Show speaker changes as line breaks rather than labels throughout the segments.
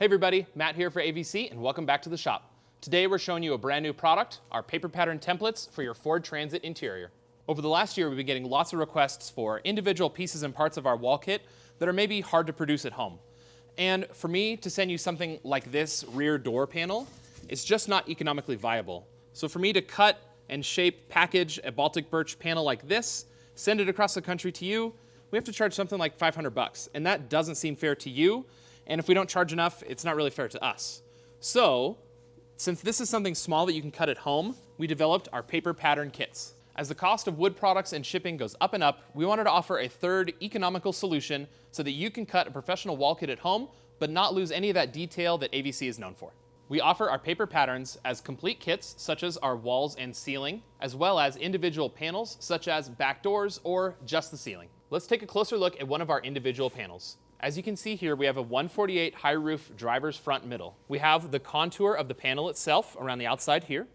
Hey everybody, Matt here for AVC and welcome back to the shop. Today we're showing you a brand new product, our paper pattern templates for your Ford Transit interior. Over the last year we've been getting lots of requests for individual pieces and parts of our wall kit that are maybe hard to produce at home. And for me to send you something like this rear door panel, it's just not economically viable. So for me to cut and shape, package a Baltic birch panel like this, send it across the country to you, we have to charge something like $500, and that doesn't seem fair to you. And if we don't charge enough, it's not really fair to us. So, since this is something small that you can cut at home, we developed our paper pattern kits. As the cost of wood products and shipping goes up and up, we wanted to offer a third economical solution so that you can cut a professional wall kit at home, but not lose any of that detail that AVC is known for. We offer our paper patterns as complete kits, such as our walls and ceiling, as well as individual panels, such as back doors or just the ceiling. Let's take a closer look at one of our individual panels. As you can see here, we have a 148 high roof driver's front middle. We have the contour of the panel itself around the outside here.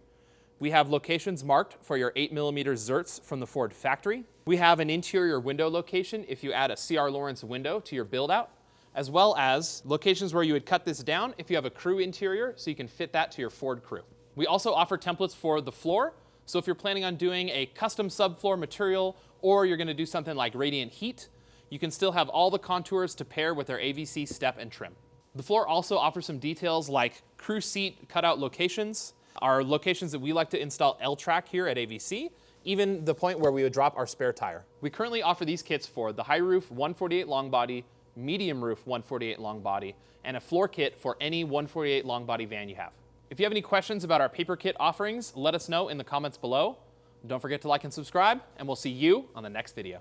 We have locations marked for your 8mm zerts from the Ford factory. We have an interior window location if you add a C.R. Lawrence window to your build out, as well as locations where you would cut this down if you have a crew interior so you can fit that to your Ford crew. We also offer templates for the floor. So if you're planning on doing a custom subfloor material or you're going to do something like radiant heat, you can still have all the contours to pair with our AVC step and trim. The floor also offers some details like crew seat cutout locations, our locations that we like to install L-track here at AVC, even the point where we would drop our spare tire. We currently offer these kits for the high roof 148 long body, medium roof 148 long body, and a floor kit for any 148 long body van you have. If you have any questions about our paper kit offerings, let us know in the comments below. Don't forget to like and subscribe, and we'll see you on the next video.